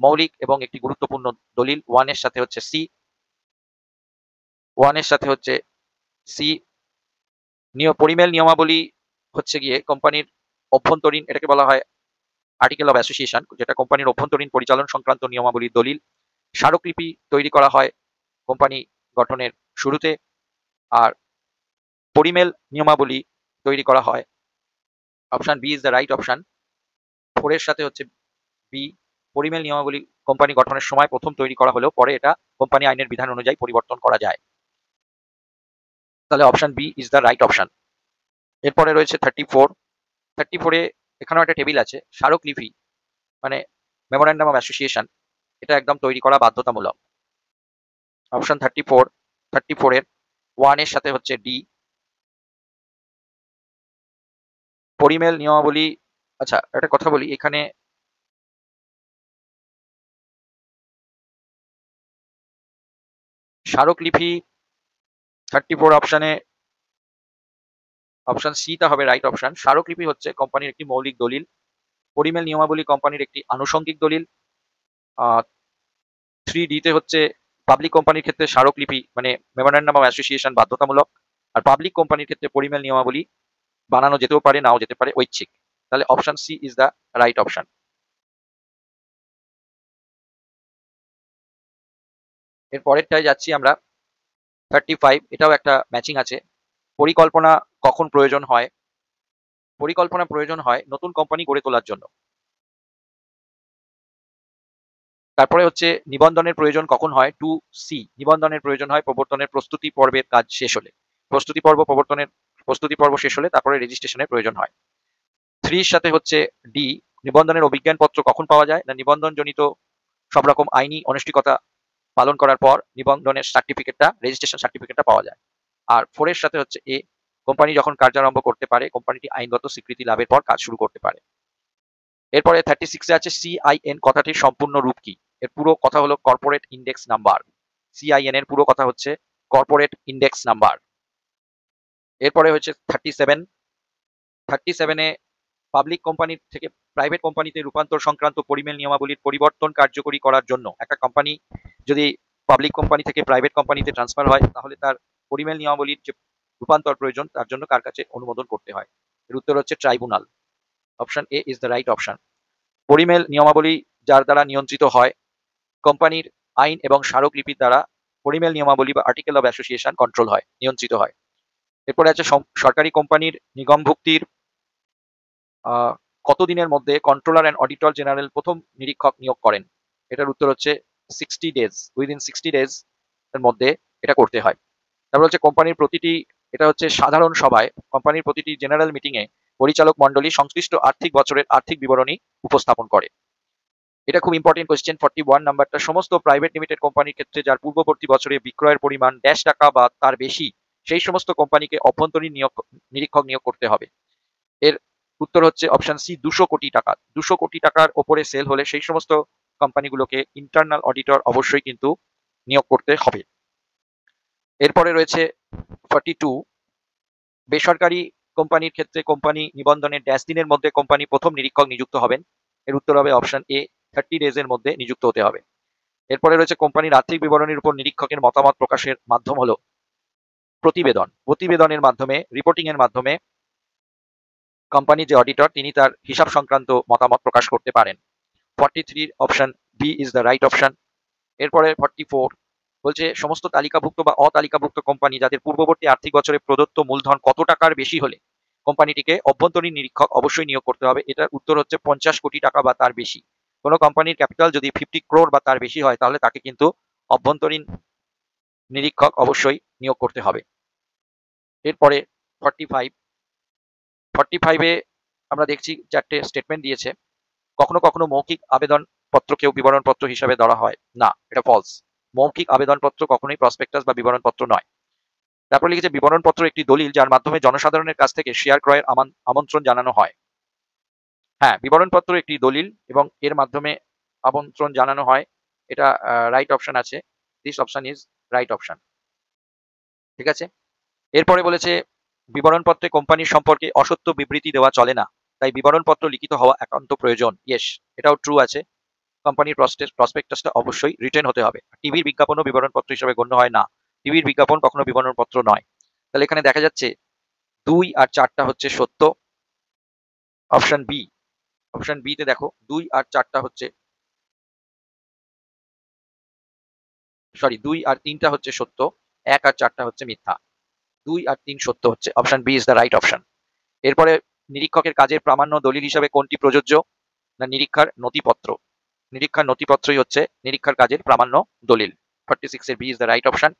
মৌলিক এবং একটি গুরুত্বপূর্ণ দলিল। 1 এর সাথে হচ্ছে সি, 1 এর সাথে হচ্ছে সি। পরিমেল নিয়মাবলী হচ্ছে গিয়ে কোম্পানির অভ্যন্তরীণ, এটাকে বলা হয় আর্টিকেল অফ অ্যাসোসিয়েশন, যেটা কোম্পানির অভ্যন্তরীণ পরিচালন সংক্রান্ত নিয়মাবলীর দলিল। স্মারকলিপি তৈরি করা হয় কোম্পানি গঠনের শুরুতে, আর পরিমেল নিয়মাবলী তৈরি করা হয়, option B is the right option. 4 এর সাথে হচ্ছে বি, পরিমেল নিয়মাবলী কোম্পানি গঠনের সময় প্রথম তৈরি করা হলেও পরে এটা কোম্পানি আইনের বিধান অনুযায়ী পরিবর্তন করা যায়। তাহলে option B is the right option. এরপরে রয়েছে 34 এ এখানেও একটা টেবিল আছে। স্মারকলিপি মানে মেমোরান্ডাম অফ অ্যাসোসিয়েশন, এটা একদম তৈরি করা বাধ্যতামূলক। অপশন 34 এর 1 এর সাথে হচ্ছে ডি, পরিমেল নিয়মাবলী। আচ্ছা, একটা কথা বলি, এখানে স্মারকলিপি 34 অপশনে অপশন সিটা হবে রাইট অপশন। স্মারকলিপি হচ্ছে কোম্পানির একটি মৌলিক দলিল, পরিমেল নিয়মাবলী কোম্পানির একটি আনুষঙ্গিক দলিল। 3D তে হচ্ছে পাবলিক কোম্পানির ক্ষেত্রে স্মারকলিপি মানে মেমোরান্ডাম অফ অ্যাসোসিয়েশন বাধ্যতামূলক, আর পাবলিক কোম্পানির ক্ষেত্রে পরিমেল নিয়মাবলী বানানো যেতেও পারে, নাও যেতে পারে, ঐচ্ছিক। তাহলে option C is the right option. এর পরেরটায় যাচ্ছি আমরা, 35। এটাও একটা ম্যাচিং আছে। পরিকল্পনা কখন প্রয়োজন হয়? পরিকল্পনা প্রয়োজন হয় নতুন কোম্পানি গড়ে তোলার জন্য। তারপরে হচ্ছে নিবন্ধনের প্রয়োজন কখন হয়? 2C, নিবন্ধনের প্রয়োজন হয় প্রবর্তনের প্রস্তুতি পর্বের কাজ শেষ হলে। প্রস্তুতি পর্ব শেষ হলে তারপরে রেজিস্ট্রেশনের প্রয়োজন হয়। 3 এর সাথে হচ্ছে ডি, নিবন্ধনের অভিজ্ঞানপত্র কখন পাওয়া যায়? না নিবন্ধন জনিত সব রকম আইনি অনিষ্টিকতা পালন করার পর নিবন্ধনের রেজিস্ট্রেশন সার্টিফিকেটটা পাওয়া যায়। আর 4 এর সাথে হচ্ছে এ, কোম্পানি যখন কার্যারম্ভ করতে পারে, কোম্পানিটি আইনগত স্বীকৃতি লাভের পর কাজ শুরু করতে পারে। এরপরে 36 এ আছে CIN কথাটির সম্পূর্ণ রূপ কি? এর পুরো কথা হলো কর্পোরেট ইন্ডেক্স নাম্বার। CIN এর পুরো কথা হচ্ছে কর্পোরেট ইন্ডেক্স নাম্বার। এরপরে হচ্ছে 37 এ পাবলিক কোম্পানি থেকে প্রাইভেট কোম্পানিতে রূপান্তর সংক্রান্ত পরিমেল নিয়মাবলীর পরিবর্তন কার্যকরী করার জন্য একটা কোম্পানি যদি পাবলিক কোম্পানি থেকে প্রাইভেট কোম্পানিতে ট্রান্সফার হয়, তাহলে তার পরিমেল নিয়মাবলীর যে রূপান্তর প্রয়োজন তার জন্য কার কাছে অনুমোদন করতে হয়? এর উত্তর হচ্ছে tribunal. Option A is the right option. পরিমেল নিয়মাবলী যার দ্বারা নিয়ন্ত্রিত হয়, কোম্পানির আইন এবং স্মারকলিপির দ্বারা পরিমেল নিয়মাবলী বা আর্টিকেল অফ অ্যাসোসিয়েশন কন্ট্রোল হয়, নিয়ন্ত্রিত হয়। এরপরে আছে সরকারি কোম্পানির নিগমভুক্তির কতদিনের মধ্যে কন্ট্রোলার অ্যান্ড অডিটর জেনারেল প্রথম নিরীক্ষক নিয়োগ করেন? এটার উত্তর হচ্ছে 60 ডেজ, উইদিন 60 ডেজ এর মধ্যে এটা করতে হয়। তারপর হচ্ছে কোম্পানির প্রতিটি, এটা হচ্ছে সাধারণ সভায়, কোম্পানির প্রতিটি জেনারেল মিটিং এ পরিচালক মণ্ডলী সংশ্লিষ্ট আর্থিক বছরের আর্থিক বিবরণী উপস্থাপন করে। এটা খুব ইম্পর্টেন্ট কোয়েশ্চেন। 41 নাম্বারটা, সমস্ত প্রাইভেট লিমিটেড কোম্পানির ক্ষেত্রে যার পূর্ববর্তী বছরে বিক্রয়ের পরিমাণ ড্যাশ টাকা বা তার বেশি, সেই সমস্ত কোম্পানিকে অভ্যন্তরীণ নিরীক্ষক নিয়োগ করতে হবে। এর উত্তর হচ্ছে অপশন সি, 200 কোটি টাকা। 200 কোটি টাকার ওপরে সেল হলে সেই সমস্ত কোম্পানিগুলোকে ইন্টারনাল অডিটর অবশ্যই কিন্তু নিয়োগ করতে হবে। এরপরে রয়েছে 42, বেসরকারি কোম্পানির ক্ষেত্রে কোম্পানি নিবন্ধনের ড্যাশ দিনের মধ্যে কোম্পানি প্রথম নিরীক্ষক নিযুক্ত হবেন। এর উত্তর হবে অপশন এ, 30 ডেজ এর মধ্যে নিযুক্ত হতে হবে। এরপরে রয়েছে কোম্পানির আর্থিক বিবরণীর উপর নিরীক্ষকের মতামত প্রকাশের মাধ্যম হলো প্রতিবেদন। প্রতিবেদনের মাধ্যমে, রিপোর্টিং এর মাধ্যমে কোম্পানি যে অডিটর তিনি তার হিসাব সংক্রান্ত মতামত প্রকাশ করতে পারেন। 43 option B is the right option. এরপরে 44 বলছে সমস্ত তালিকাভুক্ত বা অতালিকাভুক্ত কোম্পানি যাদের পূর্ববর্তী আর্থিক বছরে প্রদত্ত মূলধন কত টাকার বেশি হলে কোম্পানিটিকে অভ্যন্তরীণ নিরীক্ষক অবশ্যই নিয়োগ করতে হবে। এটার উত্তর হচ্ছে 50 কোটি টাকা বা তার বেশি। কোনো কোম্পানির ক্যাপিটাল যদি 50 crore বা তার বেশি হয় তাহলে তাকে কিন্তু অভ্যন্তরীণ নিরীক্ষক অবশ্যই নিয়োগ করতে হবে। এরপরে 45 আমরা দেখছি 4টে স্টেটমেন্ট দিয়েছে। কখনো কখনো মৌখিক আবেদন পত্রকেও বিবরণপত্র হিসাবে ধরা হয় না, এটা ফলস। মৌখিক আবেদনপত্র কখনোই প্রসপেক্টাস বা বিবরণপত্র নয়। তারপর লিখেছে বিবরণপত্র একটি দলিল যার মাধ্যমে জনসাধারণের কাছ থেকে শেয়ার ক্রয়ের আমন্ত্রণ জানানো হয়। হ্যাঁ, বিবরণপত্র একটি দলিল এবং এর মাধ্যমে আমন্ত্রণ জানানো হয়, এটা রাইট অপশন আছে। This option is right option. ঠিক আছে। এরপরে বলেছে বিবরণপত্রে কোম্পানির সম্পর্কে অসত্য বিবৃতি দেওয়া চলে না, তাই বিবরণপত্র লিখিত হওয়া একান্ত প্রয়োজন। ইয়েস, এটাও ট্রু আছে। কোম্পানির প্রসপেক্টাসটা অবশ্যই রিটেন হতে হবে। টিভির বিজ্ঞাপনও বিবরণপত্র হিসেবে গণ্য হয় না, টিভির বিজ্ঞাপন কখনো বিবরণপত্র নয়। তাহলে এখানে দেখা যাচ্ছে 2 আর 4টা হচ্ছে সত্য। অপশন বি, অপশন বি তে দেখো 2 আর 4টা হচ্ছে, সরি 2 আর 3টা হচ্ছে সত্য, 1 আর 4টা হচ্ছে মিথ্যা। 2 আর 3 সত্য হচ্ছে, option B is the right option. এরপরে নিরীক্ষকের কাজের প্রামাণ্য দলিল হিসাবে কোনটি প্রযোজ্য? না, নিরীক্ষার নথিপত্র। নিরীক্ষার নথিপত্রই হচ্ছে নিরীক্ষার কাজের প্রামাণ্য দলিল। 46 এর B is the right option.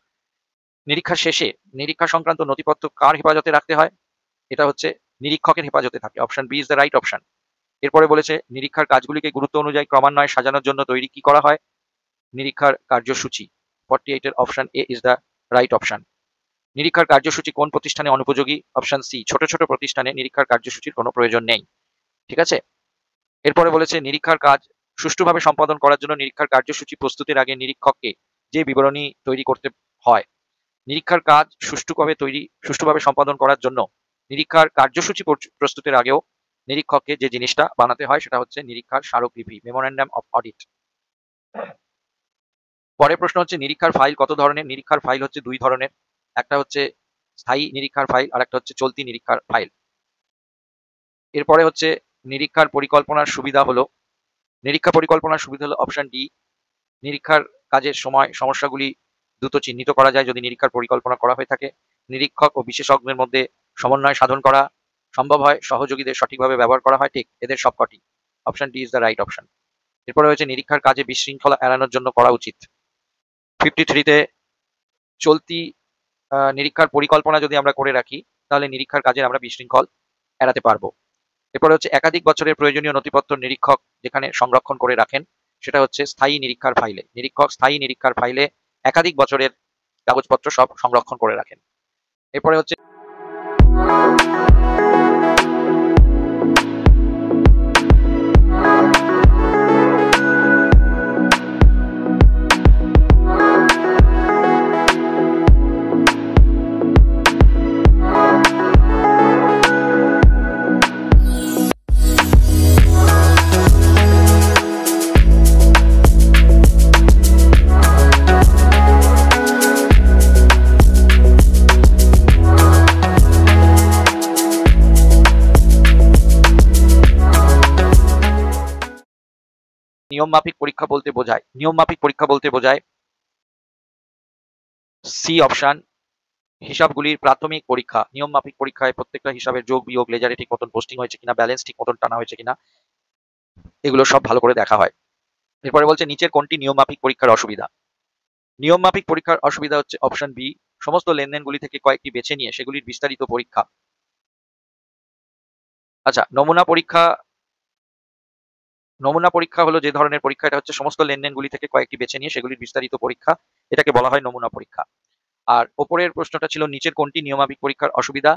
নিরীক্ষার শেষে নিরীক্ষা সংক্রান্ত নথিপত্র কার হেফাজতে রাখতে হয়? এটা হচ্ছে নিরীক্ষকের হেফাজতে থাকে। Option B is the right option. এরপরে বলেছে নিরীক্ষার কাজগুলিকে গুরুত্ব অনুযায়ী ক্রমান্বয়ে সাজানোর জন্য তৈরি কি করা হয়? নিরীক্ষার কার্যসূচি। 48 এর option A is the right option. নিরীক্ষার কার্যসূচি কোন প্রতিষ্ঠানে অনুপযোগী? অপশন সি, ছোট ছোট প্রতিষ্ঠানে নিরীক্ষার কার্যসূচির কোনো প্রয়োজন নেই। ঠিক আছে। এরপরে বলেছে নিরীক্ষার কাজ সুষ্ঠুভাবে সম্পাদন করার জন্য নিরীক্ষার কার্যসূচি প্রস্তুতির আগে নিরীক্ষককে যে বিবরণী তৈরি করতে হয়। নিরীক্ষার কাজ সুষ্ঠুভাবে সম্পাদন করার জন্য নিরীক্ষার কার্যসূচি প্রস্তুতের আগেও নিরীক্ষককে যে জিনিসটা বানাতে হয় সেটা হচ্ছে নিরীক্ষার স্মারকলিপি, মেমোরেন্ডাম অফ অডিট। পরের প্রশ্ন হচ্ছে নিরীক্ষার ফাইল কত ধরনের? নিরীক্ষার ফাইল হচ্ছে 2 ধরনের, একটা হচ্ছে স্থায়ী নিরীক্ষার ফাইল আর একটা হচ্ছে চলতি নিরীক্ষার ফাইল। এরপরে হচ্ছে নিরীক্ষার পরিকল্পনার সুবিধা হলো, নিরীক্ষা পরিকল্পনার সুবিধা হলো অপশন ডি, নিরীক্ষার কাজের সময় সমস্যাগুলি দ্রুত চিহ্নিত করা যায় যদি নিরীক্ষার পরিকল্পনা করা হয়ে থাকে। নিরীক্ষক ও বিশেষজ্ঞের মধ্যে সমন্বয় সাধন করা সম্ভব হয়, সহযোগীদের সঠিকভাবে ব্যবহার করা হয়। ঠিক, এদের সবকটি। Option D is the right option. এরপরে হয়েছে নিরীক্ষার কাজে বিশৃঙ্খলা এড়ানোর জন্য করা উচিত। 53 চলতি নিরীক্ষার পরিকল্পনা যদি আমরা করে রাখি তাহলে নিরীক্ষার কাজে আমরা বিশৃঙ্খল এড়াতে পারবো। এরপরে হচ্ছে একাধিক বছরের প্রয়োজনীয় নথিপত্র নিরীক্ষক যেখানে সংরক্ষণ করে রাখেন সেটা হচ্ছে স্থায়ী নিরীক্ষার ফাইলে। নিরীক্ষক স্থায়ী নিরীক্ষার ফাইলে একাধিক বছরের কাগজপত্র সব সংরক্ষণ করে রাখেন। এরপরে হচ্ছে নিয়মমাফিক পরীক্ষা বলতে বোঝায়, নিয়মমাফিক পরীক্ষা বলতে বোঝায় সি অপশন, হিসাবগুলির প্রাথমিক পরীক্ষা। নিয়মমাফিক পরীক্ষায় প্রত্যেকটা হিসাবের যোগ বিয়োগ, লেজারে ঠিক মতন পোস্টিং হয়েছে কিনা, ব্যালেন্স ঠিক মতন টানা হয়েছে কিনা, এগুলো সব ভালো করে দেখা হয়। এরপরে বলছে নিচের কোনটি নিয়মমাফিক পরীক্ষার অসুবিধা? নিয়মমাফিক পরীক্ষার অসুবিধা হচ্ছে অপশন বি, সমস্ত লেনদেনগুলি থেকে কয়েকটি বেছে নিয়ে সেগুলির বিস্তারিত পরীক্ষা। আচ্ছা, নমুনা পরীক্ষা হলো যে ধরনের পরীক্ষা, এটা হচ্ছে সমস্ত লেনদেনগুলি থেকে কয়েকটি বেছে নিয়ে সেগুলির বিস্তারিত পরীক্ষা, এটাকে বলা হয় নমুনা পরীক্ষা। আর ওপরের প্রশ্নটা ছিল নিচের কোনটি নিয়মমাফিক পরীক্ষার অসুবিধা।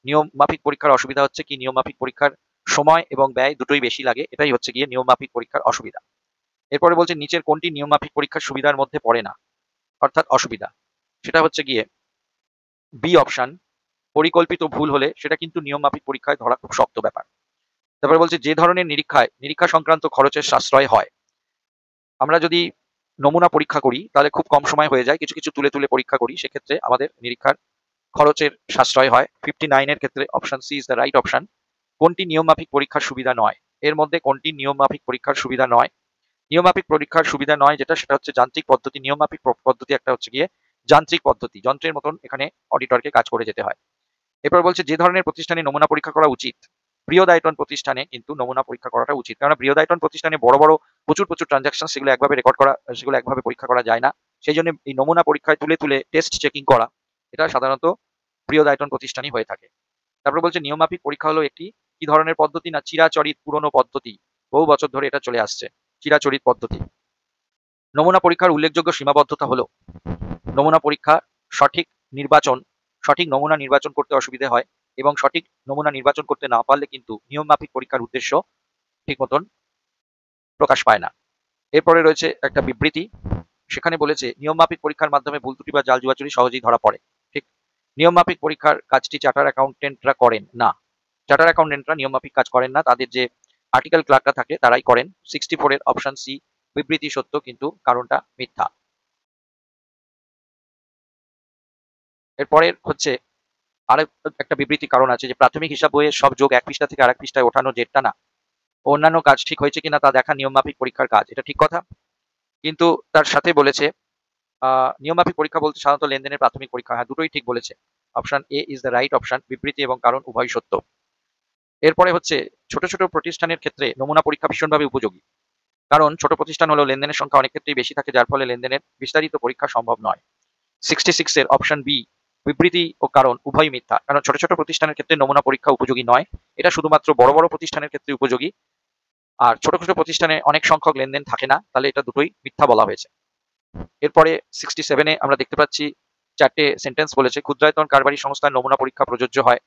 নিয়মমাফিক পরীক্ষার অসুবিধা হচ্ছে কি, নিয়মমাফিক পরীক্ষার সময় এবং ব্যয় দুটোই বেশি লাগে, এটাই হচ্ছে গিয়ে নিয়মমাফিক পরীক্ষার অসুবিধা। এরপরে বলছে নিচের কোনটি নিয়মমাফিক পরীক্ষার সুবিধার মধ্যে পড়ে না, অর্থাৎ অসুবিধা। সেটা হচ্ছে গিয়ে বি অপশন, পরিকল্পিত ভুল হলে সেটা কিন্তু নিয়মমাফিক পরীক্ষায় ধরা খুব শক্ত ব্যাপার। তারপরে বলছে যে ধরনের নিরীক্ষা সংক্রান্ত খরচের সাশ্রয় হয়। আমরা যদি নমুনা পরীক্ষা করি তাহলে খুব কম সময় হয়ে যায়, কিছু কিছু তুলে তুলে পরীক্ষা করি, সেক্ষেত্রে আমাদের নিরীক্ষার খরচের সাশ্রয় হয়। 59 এর ক্ষেত্রে option C is the right option. কোনটি নিয়মমাফিক পরীক্ষার সুবিধা নয়, এর মধ্যে কোনটি নিয়মমাফিক পরীক্ষার সুবিধা নয়? নিয়মমাফিক পরীক্ষার সুবিধা নয় যেটা, সেটা হচ্ছে যান্ত্রিক পদ্ধতি। নিয়মমাফিক পদ্ধতি একটা হচ্ছে গিয়ে যান্ত্রিক পদ্ধতি, যন্ত্রের মতন এখানে অডিটরকে কাজ করে যেতে হয়। এরপর বলছে যে ধরনের প্রতিষ্ঠানে নমুনা পরীক্ষা করা উচিত, বৃহদায়তন প্রতিষ্ঠানে কিন্তু নমুনা পরীক্ষা করাটা উচিত, কারণ বৃহদায়তন প্রতিষ্ঠানে বড় বড় প্রচুর প্রচুর ট্রানজাকশন, সেগুলো একভাবে রেকর্ড করা, সেগুলো একভাবে পরীক্ষা করা যায় না। সেই জন্য এই নমুনা পরীক্ষায় তুলে তুলে টেস্ট চেকিং করা, এটা সাধারণত বৃহদায়তন প্রতিষ্ঠানই হয়ে থাকে। তারপরে বলছে নিয়মমাফিক পরীক্ষা হলো একটি কি ধরনের পদ্ধতি, না চিরাচরিত পুরনো পদ্ধতি, বহু বছর ধরে এটা চলে আসছে, চিরাচরিত পদ্ধতি। নমুনা পরীক্ষার উল্লেখযোগ্য সীমাবদ্ধতা হলো নমুনা পরীক্ষা সঠিক নমুনা নির্বাচন করতে অসুবিধা হয়, এবং সঠিক নমুনা নির্বাচন করতে না পারলে কিন্তু নিয়মমাফিক পরীক্ষার উদ্দেশ্য ঠিক মতন প্রকাশ পায় না। এরপরে রয়েছে একটা বিবৃতি, সেখানে বলেছে নিয়মমাফিক পরীক্ষার মাধ্যমে ভুল ত্রুটি বা জাল জুয়াচুরি সহজেই ধরা পড়ে। ঠিক, নিয়মমাফিক পরীক্ষার কাজটি চার্টার অ্যাকাউন্টেন্টরা করেন না। চার্টার অ্যাকাউন্টেন্টরা নিয়মমাফিক কাজ করেন না, তাদের যে আর্টিকেল ক্লার্করা থাকে তারাই করেন। 64 এর অপশন সি, বিবৃতি সত্য কিন্তু কারণটা মিথ্যা। এরপরের হচ্ছে আরেক একটা বিবৃতি কারণ আছে, যে প্রাথমিক হিসাব বইয়ের সব যোগ এক পৃষ্ঠা থেকে আরেক পৃষ্ঠায় ওঠানো যেটা না অন্যান্য কাজ ঠিক হয়েছে কিনা তা দেখা নিয়মমাফিক পরীক্ষার কাজ, এটা ঠিক কথা। কিন্তু তার সাথে বলেছে নিয়মমাফিক পরীক্ষা বলতে সাধারণত লেনদেনের প্রাথমিক পরীক্ষা। হ্যাঁ, দুটোই ঠিক বলেছে, option A is the right option, বিবৃতি এবং কারণ উভয় সত্য। এরপরে হচ্ছে ছোট ছোট প্রতিষ্ঠানের ক্ষেত্রে নমুনা পরীক্ষা ভীষণভাবে উপযোগী, কারণ ছোট প্রতিষ্ঠান হলেও লেনদেনের সংখ্যা অনেক ক্ষেত্রেই বেশি থাকে, যার ফলে লেনদেনের বিস্তারিত পরীক্ষা সম্ভব নয়। 66 এর অপশন বি, বিবৃতি ও কারণ উভয় মিথ্যা, কারণ ছোট ছোট প্রতিষ্ঠানের ক্ষেত্রে নমুনা পরীক্ষা উপযোগী নয়, এটা শুধুমাত্র বড় বড় প্রতিষ্ঠানের ক্ষেত্রে উপযোগী, আর ছোট ছোট প্রতিষ্ঠানে অনেক সংখ্যক লেনদেন থাকে না, তাহলে এটা দুটোই মিথ্যা বলা হয়েছে। এরপরে 67-এ আমরা দেখতে পাচ্ছি চারটে সেন্টেন্স বলেছে, ক্ষুদ্রায়তন কারবারি সংস্থার নমুনা পরীক্ষা প্রযোজ্য হয়।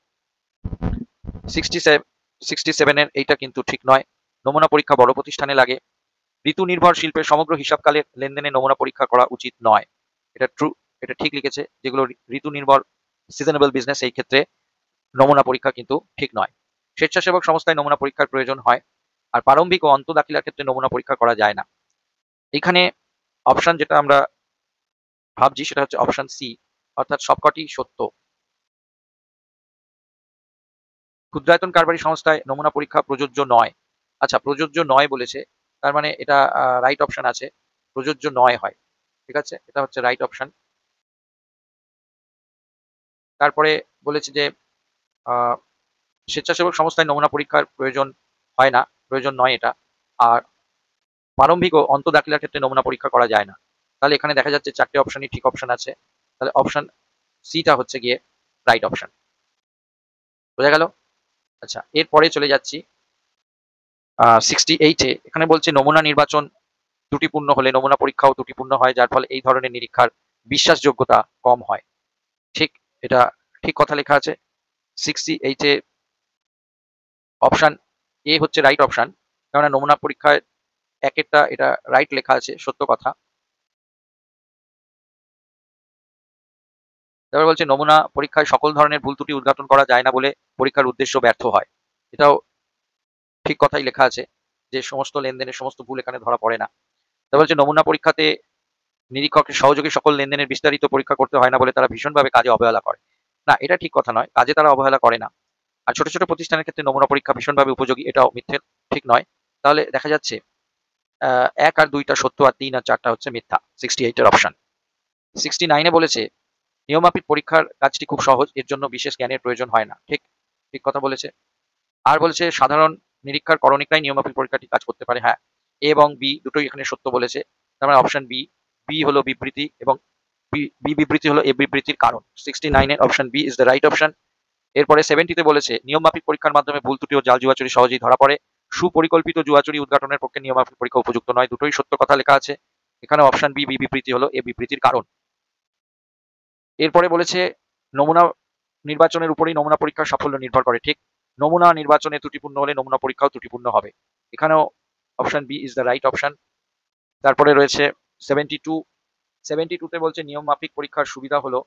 67-এর এইটা কিন্তু ঠিক নয়, নমুনা পরীক্ষা বড় প্রতিষ্ঠানে লাগে। ঋতু নির্ভর শিল্পের সমগ্র হিসাবকালের লেনদেনে নমুনা পরীক্ষা করা উচিত নয়, এটা ট্রু, এটা ঠিক লিখেছে। যেগুলো ঋতু নির্ভর সিজনেবল বিজনেস, এই ক্ষেত্রে নমুনা পরীক্ষা কিন্তু ঠিক নয়। স্বেচ্ছাসেবক সংস্থায় নমুনা পরীক্ষার প্রয়োজন হয়, আর প্রারম্ভিক ও অন্ত দাখিলার ক্ষেত্রে নমুনা পরীক্ষা করা যায় না। এখানে অপশন যেটা আমরা ভাবছি সেটা হচ্ছে অপশন সি, অর্থাৎ সবকটি সত্য। ক্ষুদ্রায়তন কারবারি সংস্থায় নমুনা পরীক্ষা প্রযোজ্য নয়। আচ্ছা, প্রযোজ্য নয় বলেছে, তার মানে এটা রাইট অপশন আছে, প্রযোজ্য নয় হয়, ঠিক আছে, এটা হচ্ছে রাইট অপশন। তারপরে বলেছে যে স্বেচ্ছাসেবক সংস্থায় নমুনা পরীক্ষার প্রয়োজন হয় না, প্রয়োজন নয় এটা। আর প্রারম্ভিক ও অন্ত দাখিলার ক্ষেত্রে নমুনা পরীক্ষা করা যায় না। তাহলে এখানে দেখা যাচ্ছে চারটে অপশনই ঠিক অপশন আছে, তাহলে অপশন সিটা হচ্ছে গিয়ে রাইট অপশন। বোঝা গেল? আচ্ছা, এরপরে চলে যাচ্ছি 68-এ। এখানে বলছে নমুনা নির্বাচন ত্রুটিপূর্ণ হলে নমুনা পরীক্ষাও ত্রুটিপূর্ণ হয়, যার ফলে এই ধরনের নিরীক্ষার বিশ্বাসযোগ্যতা কম হয়। ঠিক, এটা ঠিক কথা লেখা আছে। 68-এ অপশন এ হচ্ছে রাইট অপশন, কেননা নমুনা পরীক্ষায় একেরটা এটা রাইট লেখা আছে, সত্য কথা। তারপর বলছে নমুনা পরীক্ষায় সকল ধরনের ভুল ত্রুটি উদ্ঘাটন করা যায় না বলে পরীক্ষার উদ্দেশ্য ব্যর্থ হয়, এটাও ঠিক কথাই লেখা আছে, যে সমস্ত লেনদেনের সমস্ত ভুল এখানে ধরা পড়ে না। তারপর বলছে নমুনা পরীক্ষাতে নিরীক্ষকের সহযোগী সকল লেনদেনের বিস্তারিত পরীক্ষা করতে হয় না বলে তারা ভীষণভাবে কাজে অবহেলা করে। না, এটা ঠিক কথা নয়, কাজে তারা অবহেলা করে না। আর ছোট ছোট প্রতিষ্ঠানের ক্ষেত্রে নমুনা পরীক্ষা ভীষণভাবে উপযোগী, এটাও মিথ্যে, ঠিক নয়। তাহলে দেখা যাচ্ছে 1 আর 2টা সত্য, আর 3 আর 4টা হচ্ছে মিথ্যা, 68-এর অপশন। 69-এ বলেছে নিয়মমাফিক পরীক্ষার কাজটি খুব সহজ, এর জন্য বিশেষ জ্ঞানের প্রয়োজন হয় না। ঠিক, ঠিক কথা বলেছে। আর বলেছে সাধারণ নিরীক্ষার করণিকরাই নিয়মমাফিক পরীক্ষাটি কাজ করতে পারে। হ্যাঁ, এ এবং বি দুটোই এখানে সত্য বলেছে, তার মানে অপশন বি বি হলো বিবৃতি এবং বি বিবৃতি হলো এ বিবৃতির কারণ। 69-এর option B is the right option. এরপরে 70-তে বলেছে নিয়মমাফিক পরীক্ষার মাধ্যমে ভুল ত্রুটি ও জাল জুয়াচুরি সহজেই ধরা পড়ে। সুপরিকল্পিত জুয়াচুরি উদ্ঘাটনের পক্ষে নিয়মমাফিক পরীক্ষা উপযুক্ত নয়। দুটোই সত্য কথা লেখা আছে। এখানে অপশন বি বি বিবৃতি হলো এ বিবৃতির কারণ। এরপরে বলেছে নমুনা নির্বাচনের উপরেই নমুনা পরীক্ষার সাফল্য নির্ভর করে। ঠিক, নমুনা নির্বাচনে ত্রুটিপূর্ণ হলে নমুনা পরীক্ষাও ত্রুটিপূর্ণ হবে। এখানেও option B is the right option. তারপরে রয়েছে 72-তে বলছে নিয়ম মাফিক পরীক্ষার সুবিধা হলো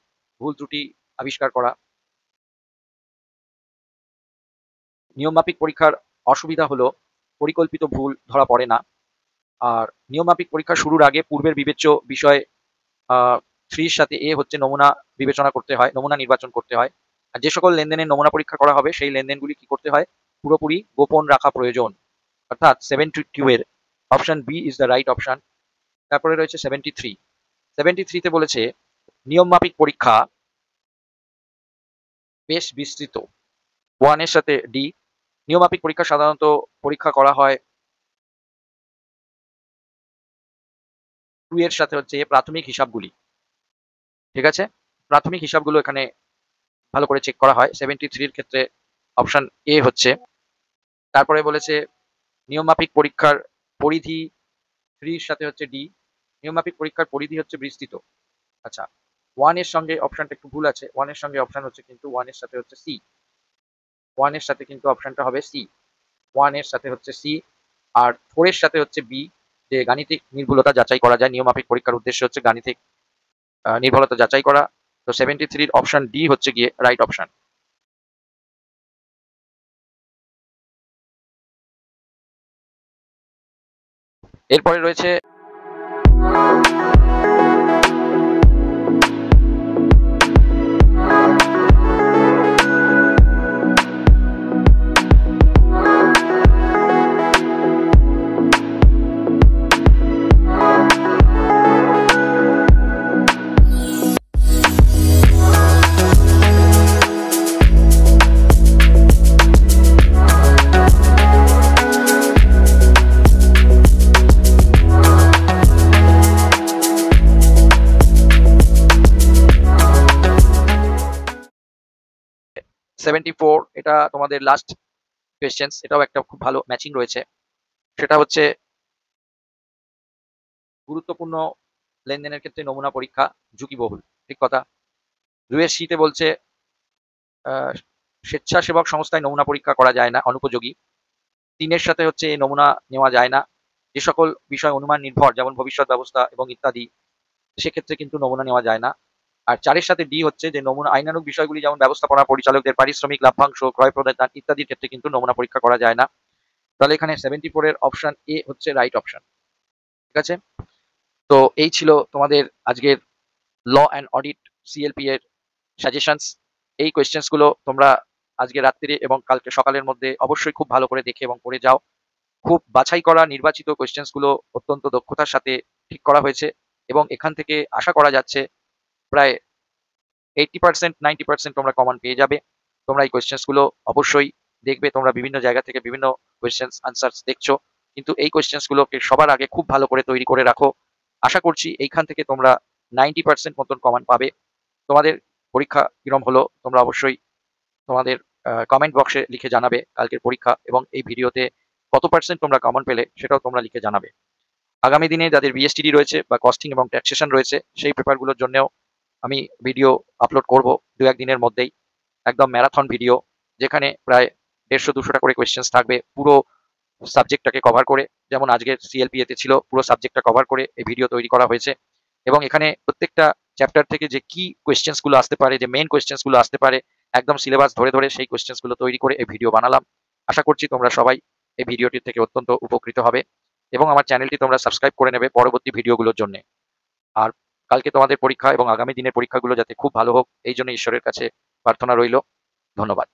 ভুল ত্রুটি আবিষ্কার করা। নিয়ম মাফিক পরীক্ষার অসুবিধা হলো পরিকল্পিত ভুল ধরা পড়ে না। আর নিয়ম মাফিক পরীক্ষা শুরুর আগে পূর্বের বিবেচ্য বিষয় 3 সাথে এ হচ্ছে নমুনা বিবেচনা করতে হয়, নমুনা নির্বাচন করতে হয়। আর যে সকল লেনদেনের নমুনা পরীক্ষা করা হবে সেই লেনদেনগুলি কি করতে হয়, পুরোপুরি গোপন রাখা প্রয়োজন। অর্থাৎ 72 এর option B is the right option. তারপরে রয়েছে 73-তে বলেছে নিয়ম মাফিক পরীক্ষা বেশ বিস্তৃত। 1 এর সাথে ডি। নিয়মাফিক পরীক্ষা সাধারণত পরীক্ষা করা হয় 2 এর সাথে হচ্ছে প্রাথমিক হিসাবগুলি। ঠিক আছে, প্রাথমিক হিসাবগুলো এখানে ভালো করে চেক করা হয়। 73-এর ক্ষেত্রে অপশন এ হচ্ছে। তারপরে বলেছে নিয়মমাফিক পরীক্ষার পরিধি 3 এর সাথে হচ্ছে ডি। নিয়মমাফিক পরীক্ষার পরিধি হচ্ছে বিস্তৃত। আচ্ছা, 1 এর সঙ্গে অপশনটা একটু ভুল আছে। 1 এর সঙ্গে অপশন হচ্ছে কিন্তু 1 এর সাথে হচ্ছে সি। 1 এর সাথে কিন্তু অপশনটা হবে সি। 1 এর সাথে হচ্ছে সি। আর 4 এর সাথে হচ্ছে বি, যে গাণিতিক নির্ভুলতা যাচাই করা যায়। নিয়মাফিক পরীক্ষার উদ্দেশ্য হচ্ছে গাণিতিক নির্ভুলতা যাচাই করা। তো 73-র অপশন ডি হচ্ছে গিয়ে রাইট অপশন। এরপরে রয়েছে সেভেন্টি-4, এটা তোমাদের লাস্ট কোয়েশ্চেন্স। এটাও একটা খুব ভালো ম্যাচিং রয়েছে। সেটা হচ্ছে গুরুত্বপূর্ণ লেনদেনের ক্ষেত্রে নমুনা পরীক্ষা ঝুঁকিবহুল। ঠিক কথা। 2 এর শীতে বলছে স্বেচ্ছাসেবক সংস্থায় নমুনা পরীক্ষা করা যায় না, অনুপযোগী। 3 এর সাথে হচ্ছে এই নমুনা নেওয়া যায় না। যে সকল বিষয় অনুমান নির্ভর, যেমন ভবিষ্যৎ ব্যবস্থা এবং ইত্যাদি, সেক্ষেত্রে কিন্তু নমুনা নেওয়া যায় না। আর 4 এর সাথে ডি হচ্ছে যে নমুনা আইনানুগ বিষয়গুলি যেমন ব্যবস্থাপনা পরিচালকদের পারিশ্রমিক, লাভ্যাংশ, ক্রয় প্রদান ইত্যাদির ক্ষেত্রে কিন্তু নমুনা পরীক্ষা করা যায় না। তাহলে এখানে 74-এর অপশন এ হচ্ছে রাইট অপশন। ঠিক আছে, তো এই ছিল তোমাদের আজকের ল অ্যান্ড অডিট সিএলপি এর সাজেশনস। এই কোয়েশ্চেন্স গুলো তোমরা আজকে রাত্রিরে এবং কালকে সকালের মধ্যে অবশ্যই খুব ভালো করে দেখে এবং পড়ে যাও। খুব বাছাই করা নির্বাচিত কোয়েশ্চেন্স গুলো অত্যন্ত দক্ষতার সাথে ঠিক করা হয়েছে এবং এখান থেকে আশা করা যাচ্ছে প্রায় 80% 90% তোমরা কমন পেয়ে যাবে। তোমরা এই কোয়েশ্চেন্স গুলো অবশ্যই দেখবে। তোমরা বিভিন্ন জায়গা থেকে বিভিন্ন কোয়েশ্চেন্স আনসার্স দেখছো, কিন্তু এই কোয়েশ্চেন্স গুলোকে সবার আগে খুব ভালো করে তৈরি করে রাখো। আশা করছি এইখান থেকে তোমরা 90% মতন কমন পাবে। তোমাদের পরীক্ষা কিরম হলো তোমরা অবশ্যই তোমাদের কমেন্ট বক্সে লিখে জানাবে কালকের পরীক্ষা, এবং এই ভিডিওতে কত পার্সেন্ট তোমরা কমন পেলে সেটাও তোমরা লিখে জানাবে। আগামী দিনে যাদের বিএসটিডি রয়েছে বা কস্টিং এবং ট্যাক্সেশন রয়েছে সেই পেপারগুলোর জন্যও আমি ভিডিও আপলোড করব 2-1 দিনের মধ্যেই। একদম ম্যারাথন ভিডিও, যেখানে প্রায় 150-200টা করে কোয়েশ্চেন্স থাকবে পুরো সাবজেক্টটাকে কভার করে। যেমন আজকের সিএলপিএতে ছিল, পুরো সাবজেক্টটা কভার করে এই ভিডিও তৈরি করা হয়েছে। এবং এখানে প্রত্যেকটা চ্যাপ্টার থেকে যে কি কোয়েশ্চেন্স গুলো আসতে পারে, যে মেইন কোয়েশ্চেন্স গুলো আসতে পারে, একদম সিলেবাস ধরে ধরে সেই কোয়েশ্চেন্স গুলো তৈরি করে এই ভিডিও বানালাম। আশা করছি তোমরা সবাই এই ভিডিওটির থেকে অত্যন্ত উপকৃত হবে এবং আমার চ্যানেলটি তোমরা সাবস্ক্রাইব করে নেবে পরবর্তী ভিডিওগুলোর জন্য। আর কালকে তোমাদের পরীক্ষা এবং আগামী দিনের পরীক্ষাগুলো যাতে খুব ভালো হোক, এই জন্য ঈশ্বরের কাছে প্রার্থনা রইল। ধন্যবাদ।